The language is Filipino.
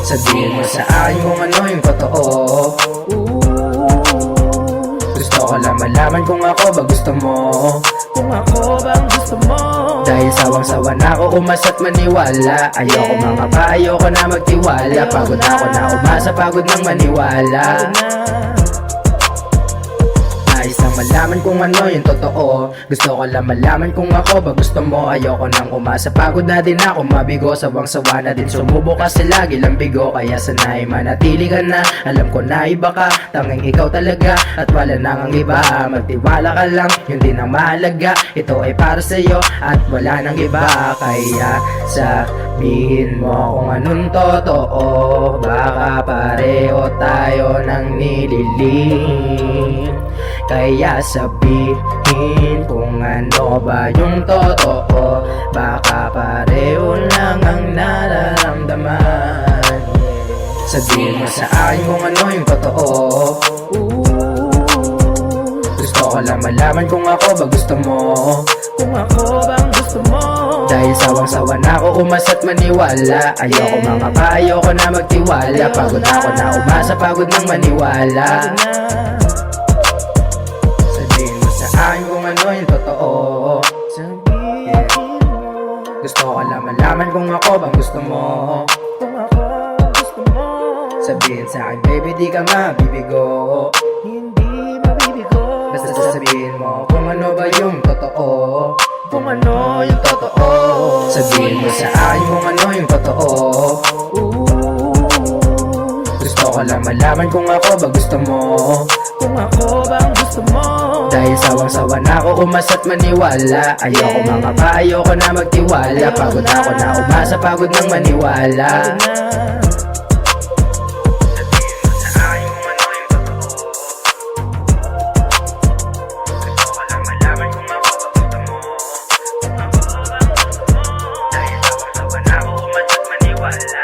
Sabihin mo sa akin kung ano yung totoo. Gusto ko lang malaman kung ako ba gusto mo. Kung ako bang gusto mo. Dahil sawang-sawa na ako umasa't maniwala. Ayoko mga pa, ayoko na magtiwala. Pagod na ako na umasa, pagod nang maniwala. Nais lang malaman kung ano yung totoo. Gusto ko lang malaman kung ako ba gusto mo. Ayoko nang umasa, pagod na din ako mabigo. Sawang-sawa na din sumubo kasi lagi lang bigo. Kaya sana'y manatili ka na. Alam ko na iba ka, tanging ikaw talaga. At wala nang ang iba, magtiwala ka lang, yun din ang mahalaga. Ito ay para sa'yo at wala nang iba. Kaya sabihin mo kung anong totoo. Baka pareho tayo ng nililim. Kaya sabihin kung ano ba yung totoo. Baka pareho lang ang nararamdaman. Sabihin mo sa akin kung ano yung totoo. Gusto ko lang malaman kung ako ba gusto mo. Kung ako bang gusto mo. Dahil sawang-sawa na ako umasa't maniwala. Ayoko mga pa, ayoko na magtiwala. Pagod na ako na umasa, pagod nang maniwala. Sabihin mo sa akin kung ano yung totoo. Sabihin mo. Gusto ko lang malaman kung ako bang gusto mo. Kung ako gusto mo. Sabihin sa akin baby di ka mabibigo. Hindi mabibigo. Basta sasabihin mo kung ano ba yung totoo. Kung ano yung totoo. Sabihin mo sa akin kung ano yung totoo. Gusto ko lang malaman kung ako ba gusto mo. Kung ako bang gusto mo. Dahil sawang-sawa na ako umasa't maniwala. Ayoko mga pa, ayoko na magtiwala. Pagod na ako na umasa, pagod nang maniwala. Wala.